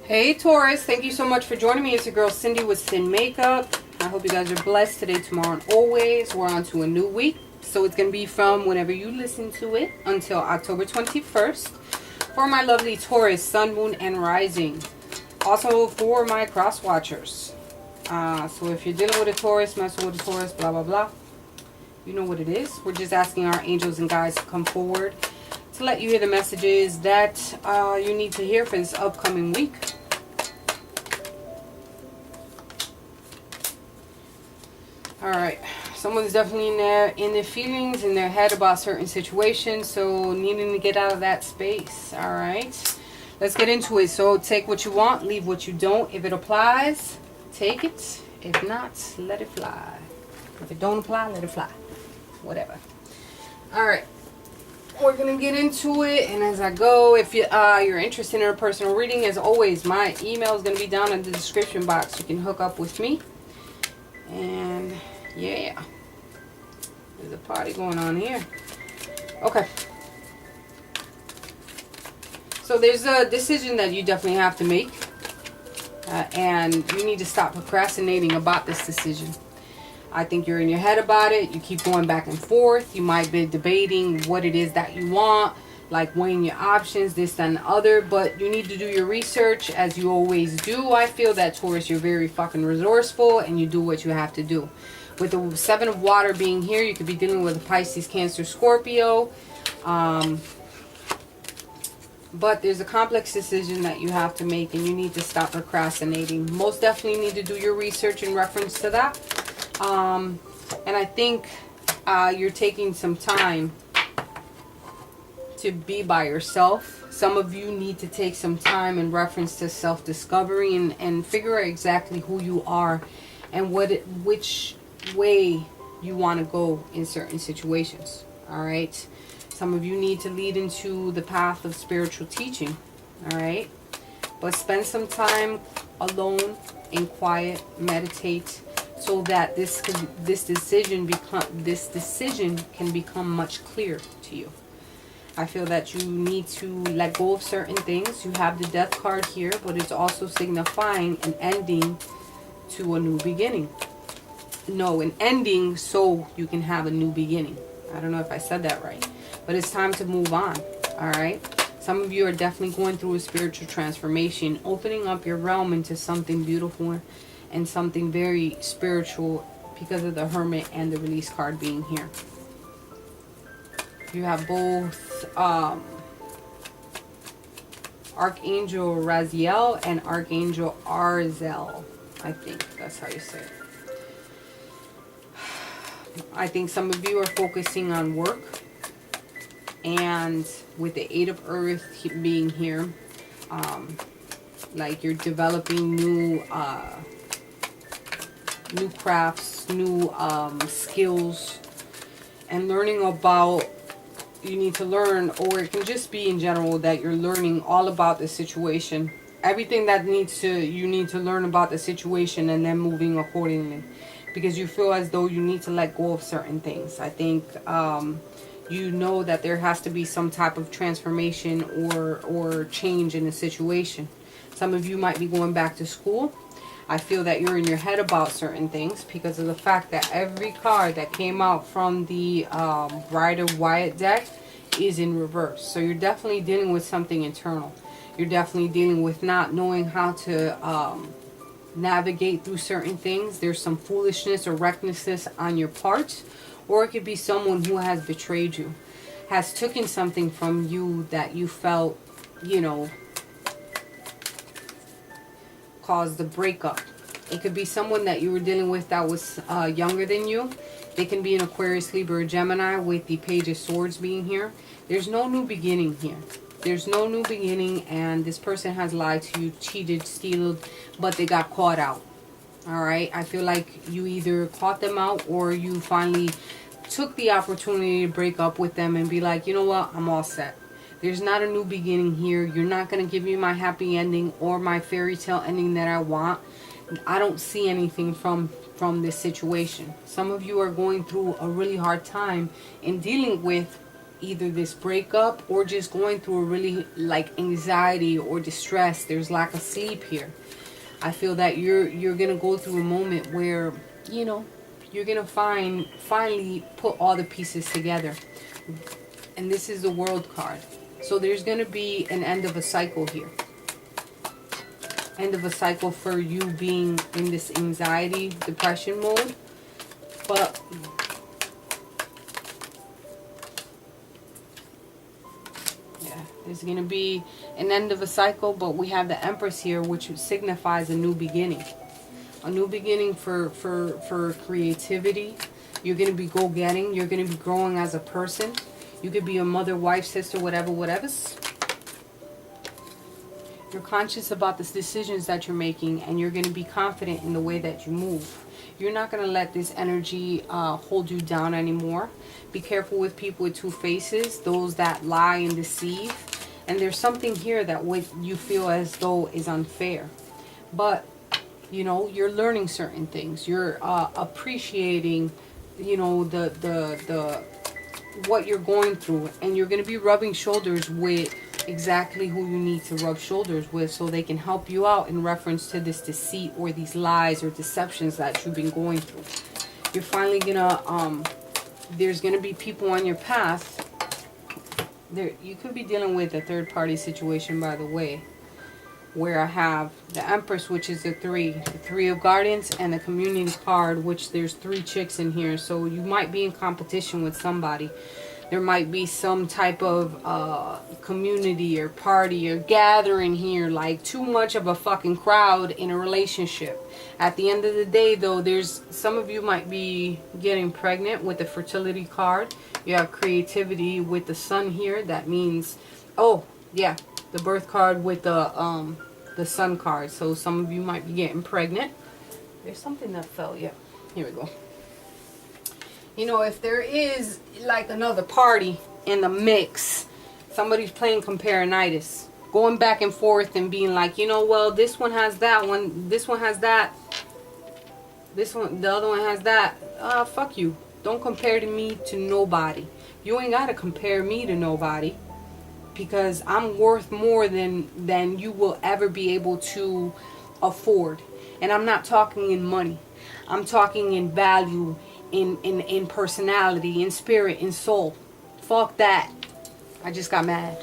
Hey Taurus, thank you so much for joining me. It's your girl Cindy with Sin Makeup. I hope you guys are blessed today, tomorrow, and always. We're on to a new week. So it's going to be from whenever you listen to it until October 21st. For my lovely Taurus, Sun, Moon, and Rising. Also for my cross watchers. So if you're dealing with a Taurus, messing with a Taurus, blah, blah, blah. You know what it is. We're just asking our angels and guides to come forward to let you hear the messages that you need to hear for this upcoming week. Alright, someone's definitely in their feelings, in their head about certain situations, so needing to get out of that space. Alright, let's get into it. So take what you want, leave what you don't. If it applies, take it. If not, let it fly. If it don't apply, let it fly. Whatever. Alright, we're going to get into it, and as I go, if you're interested in a personal reading, as always, my email is going to be down in the description box. You can hook up with me. And yeah, there's a party going on here. Okay, so there's a decision that you definitely have to make, and you need to stop procrastinating about this decision. I think you're in your head about it. You keep going back and forth. You might be debating what it is that you want, like weighing your options, this, that, and the other. But you need to do your research, as you always do. I feel that, Taurus, you're very fucking resourceful, and you do what you have to do. With the Seven of Water being here, you could be dealing with a Pisces, Cancer, Scorpio. But there's a complex decision that you have to make, and you need to stop procrastinating. Most definitely need to do your research in reference to that. And I think you're taking some time to be by yourself. Some of you need to take some time in reference to self-discovery and figure out exactly who you are and which way you want to go in certain situations. All right, some of you need to lead into the path of spiritual teaching. All right, but spend some time alone in quiet, meditate, so that this decision can become much clearer to you. I feel that you need to let go of certain things. You have the Death card here, but it's also signifying an ending to a new beginning. No, an ending so you can have a new beginning. I don't know if I said that right, but it's time to move on. All right. Some of you are definitely going through a spiritual transformation, opening up your realm into something beautiful and something very spiritual because of the Hermit and the Release card being here. You have both Archangel Raziel and Archangel Arzel. I think that's how you say it. I think some of you are focusing on work, and with the Eight of Earth being here, like you're developing new crafts, new skills, and learning about, you need to learn, or it can just be in general that you're learning all about the situation, everything that you need to learn about the situation, and then moving accordingly, because you feel as though you need to let go of certain things. I think you know that there has to be some type of transformation or change in the situation. Some of you might be going back to school. I feel that you're in your head about certain things because of the fact that every card that came out from the Rider-Waite deck is in reverse. So you're definitely dealing with something internal. You're definitely dealing with not knowing how to navigate through certain things. There's some foolishness or recklessness on your part. Or it could be someone who has betrayed you, has taken something from you that you felt, you know, caused the breakup. It could be someone that you were dealing with that was younger than you. They can be an Aquarius, Libra, or Gemini, with the Page of Swords being here. There's no new beginning here. There's no new beginning, and this person has lied to you, cheated, stealed, but they got caught out. All right, I feel like you either caught them out or you finally took the opportunity to break up with them and be like, you know what, I'm all set. There's not a new beginning here. You're not going to give me my happy ending or my fairy tale ending that I want. I don't see anything from this situation. Some of you are going through a really hard time in dealing with either this breakup or just going through a really like anxiety or distress. There's lack of sleep here. I feel that you're gonna go through a moment where, you know, you're gonna finally put all the pieces together. And this is the World card. So there's gonna be an end of a cycle here. End of a cycle for you being in this anxiety, depression mode. But yeah, there's gonna be an end of a cycle, but we have the Empress here, which signifies a new beginning. A new beginning for creativity. You're gonna be go-getting. You're gonna be growing as a person. You could be a mother, wife, sister, whatever's. You're conscious about the decisions that you're making, and you're going to be confident in the way that you move. You're not going to let this energy hold you down anymore. Be careful with people with two faces, those that lie and deceive. And there's something here that you feel as though is unfair. But, you know, you're learning certain things. You're appreciating, you know, the what you're going through. And you're going to be rubbing shoulders with exactly who you need to rub shoulders with, so they can help you out in reference to this deceit or these lies or deceptions that you've been going through. You're finally gonna there's gonna be people on your path there. You could be dealing with a third party situation, by the way, where I have the Empress, which is the three of Guardians, and the Communion card, which there's 3 chicks in here. So you might be in competition with somebody. There might be some type of community or party or gathering here, like too much of a fucking crowd in a relationship. At the end of the day, though, there's some of you might be getting pregnant with the fertility card. You have creativity with the Sun here. That means, oh yeah, the birth card with the Sun card. So some of you might be getting pregnant. There's something that fell. Yeah, here we go. You know, if there is like another party in the mix, somebody's playing comparinitis, going back and forth and being like, you know, well, this one has that one, this one has that, this one, the other one has that. Fuck you. Don't compare to me to nobody. You ain't gotta compare me to nobody, because I'm worth more than you will ever be able to afford. And I'm not talking in money. I'm talking in value, in personality, in spirit, in soul. Fuck that. I just got mad.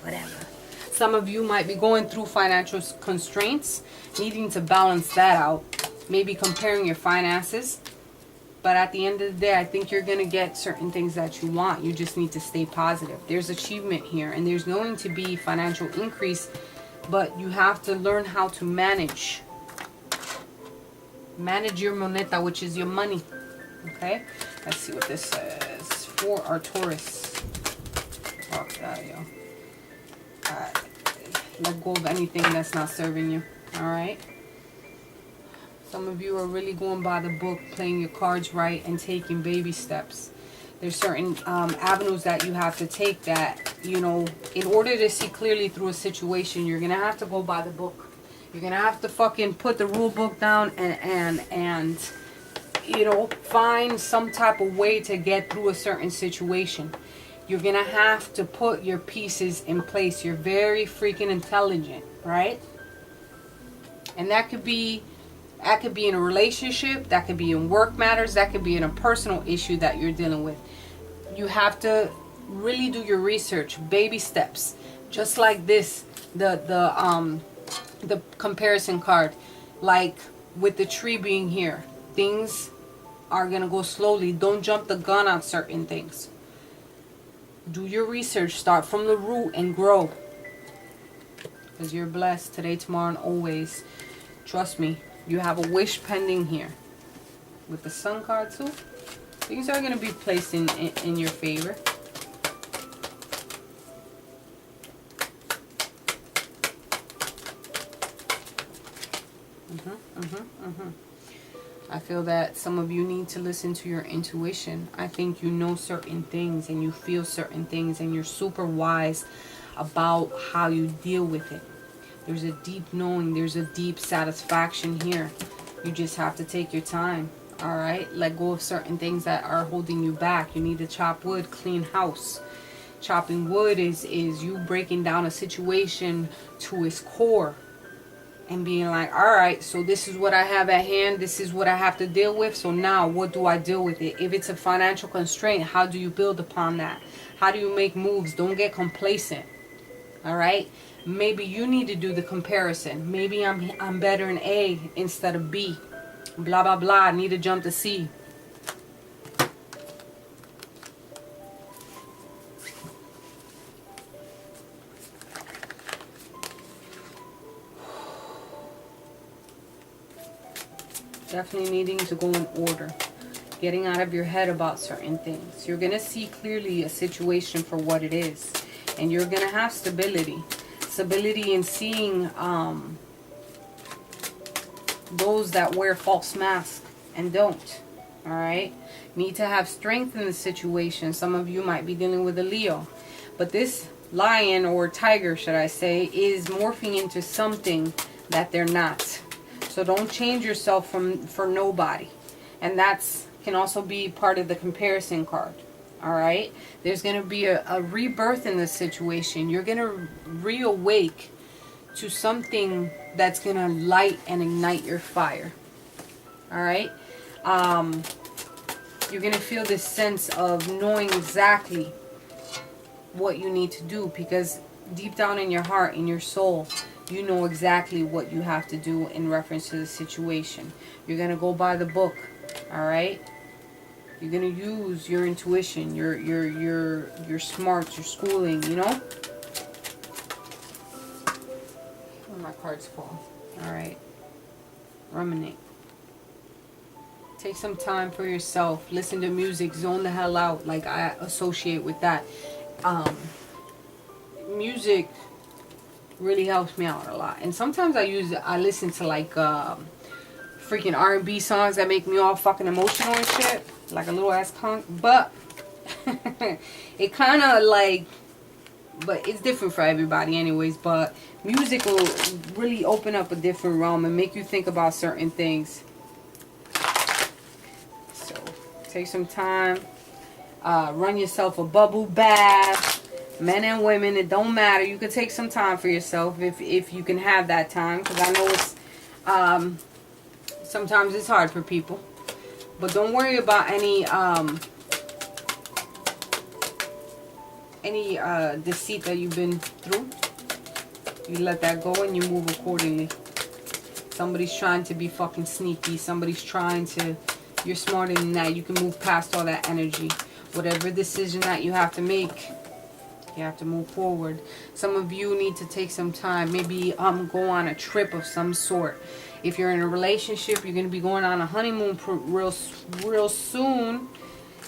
Whatever. Some of you might be going through financial constraints, needing to balance that out. Maybe comparing your finances. But at the end of the day, I think you're going to get certain things that you want. You just need to stay positive. There's achievement here, and there's going to be financial increase, but you have to learn how to manage. Manage your moneta, which is your money. Okay, let's see what this says for our Taurus. Fuck that, yo. Alright, let go of anything that's not serving you. Alright, some of you are really going by the book, playing your cards right and taking baby steps. There's certain avenues that you have to take that, you know, in order to see clearly through a situation, you're gonna have to go by the book. You're gonna have to fucking put the rule book down and you know, find some type of way to get through a certain situation. You're gonna have to put your pieces in place. You're very freaking intelligent, right? And that could be in a relationship, that could be in work matters, that could be in a personal issue that you're dealing with. You have to really do your research, baby steps. Just like this, the comparison card, like with the tree being here, things are gonna go slowly. Don't jump the gun on certain things. Do your research, start from the root and grow, because you're blessed today, tomorrow, and always. Trust me, you have a wish pending here with the Sun card too. Things are going to be placed in your favor. I feel that some of you need to listen to your intuition. I think you know certain things and you feel certain things, and you're super wise about how you deal with it. There's a deep knowing, there's a deep satisfaction here. You just have to take your time. Alright, let go of certain things that are holding you back. You need to chop wood, clean house. Chopping wood is you breaking down a situation to its core and being like, all right, so this is what I have at hand. This is what I have to deal with. So now what do I deal with it? If it's a financial constraint, how do you build upon that? How do you make moves? Don't get complacent. All right. Maybe you need to do the comparison. Maybe I'm better in A instead of B. Blah, blah, blah. I need to jump to C. Definitely needing to go in order. Getting out of your head about certain things. You're going to see clearly a situation for what it is. And you're going to have stability. Stability in seeing those that wear false masks and don't. Alright? Need to have strength in the situation. Some of you might be dealing with a Leo. But this lion, or tiger should I say, is morphing into something that they're not. So don't change yourself for nobody. And that's can also be part of the comparison card. Alright? There's going to be a rebirth in this situation. You're going to reawake to something that's going to light and ignite your fire. Alright? You're going to feel this sense of knowing exactly what you need to do. Because deep down in your heart, in your soul, you know exactly what you have to do in reference to the situation. You're going to go by the book. Alright? You're going to use your intuition, your smarts, your schooling, you know? Where my cards fall. Alright. Ruminate. Take some time for yourself. Listen to music. Zone the hell out. Like I associate with that. Music really helps me out a lot. And sometimes I listen to like freaking R&B songs that make me all fucking emotional and shit. Like a little ass punk. But it kind of like, but it's different for everybody anyways. But music will really open up a different realm and make you think about certain things. So take some time. Run yourself a bubble bath. Men and women, it don't matter. You can take some time for yourself if you can have that time. Because I know it's sometimes it's hard for people. But don't worry about any deceit that you've been through. You let that go and you move accordingly. Somebody's trying to be fucking sneaky. Somebody's trying to... You're smarter than that. You can move past all that energy. Whatever decision that you have to make, you have to move forward. Some of you need to take some time. Maybe go on a trip of some sort. If you're in a relationship, you're going to be going on a honeymoon real soon.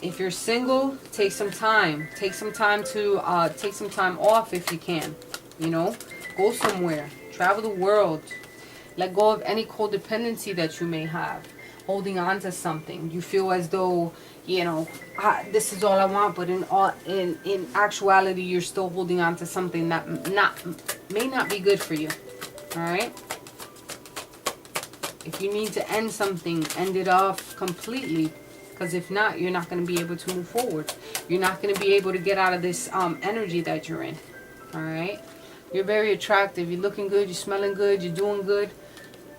If you're single, take some time. Take some time to take some time off if you can. You know, go somewhere. Travel the world. Let go of any codependency that you may have. Holding on to something. You feel as though, you know, this is all I want, but in actuality, you're still holding on to something that may not be good for you. All right. If you need to end something, end it off completely. Because if not, you're not going to be able to move forward. You're not going to be able to get out of this energy that you're in. All right. You're very attractive. You're looking good. You're smelling good. You're doing good.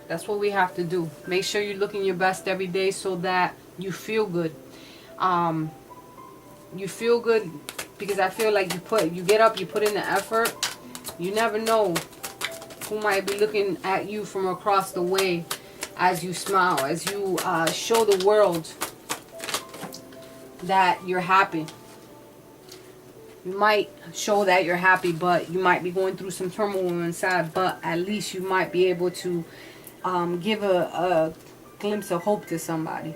That's what we have to do. Make sure you're looking your best every day so that you feel good. You feel good because I feel like you get up, you put in the effort. You never know who might be looking at you from across the way as you smile, as you show the world that you're happy. You might show that you're happy, but you might be going through some turmoil inside, but at least you might be able to give a glimpse of hope to somebody.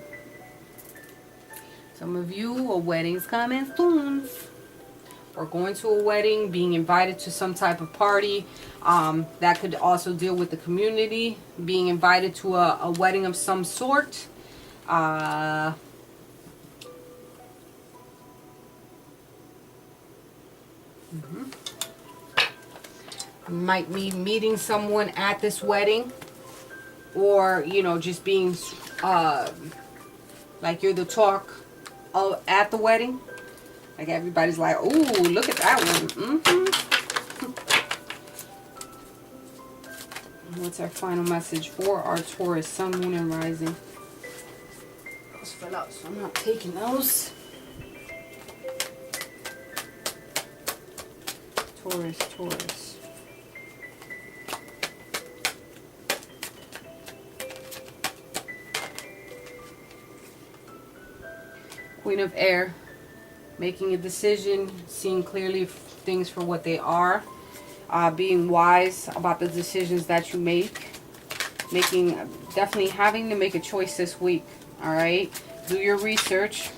Some of you, a wedding's coming soon. Or going to a wedding, being invited to some type of party. That could also deal with the community. Being invited to a wedding of some sort. You might be meeting someone at this wedding. Or, you know, just being like you're the talk at the wedding. Like everybody's like, ooh, look at that one. What's our final message for our Taurus, Sun, Moon, and Rising? Those fell out, so I'm not taking those. Taurus, Taurus. Queen of Air. Making a decision, seeing clearly things for what they are. Being wise about the decisions that you make. Definitely having to make a choice this week. Alright? Do your research.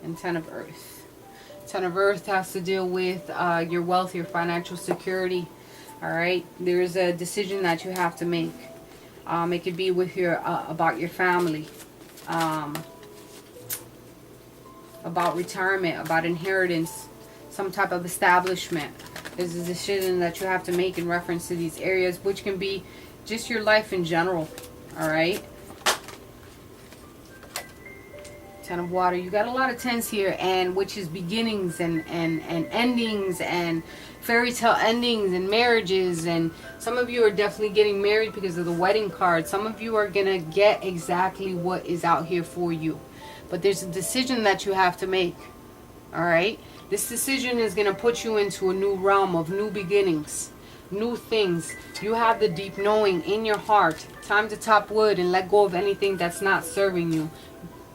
And Ten of Earth. Ten of Earth has to deal with your wealth, your financial security. Alright? There's a decision that you have to make. It could be with your about your family. About retirement, about inheritance, some type of establishment. There's a decision that you have to make in reference to these areas, which can be just your life in general. Alright? Ten of Water. You got a lot of tens here, and which is beginnings and endings and fairy tale endings and marriages. And some of you are definitely getting married because of the wedding card. Some of you are gonna get exactly what is out here for you, but there's a decision that you have to make. All right, this decision is gonna put you into a new realm of new beginnings, new things. You have the deep knowing in your heart. Time to chop wood and let go of anything that's not serving you.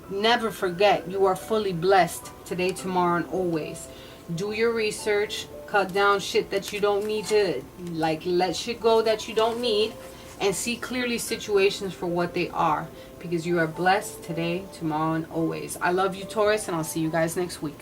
Never forget, you are fully blessed today, tomorrow, and always. Do your research. Cut down shit that you don't need to, like, let shit go that you don't need, and see clearly situations for what they are, because you are blessed today, tomorrow, and always. I love you, Taurus, and I'll see you guys next week.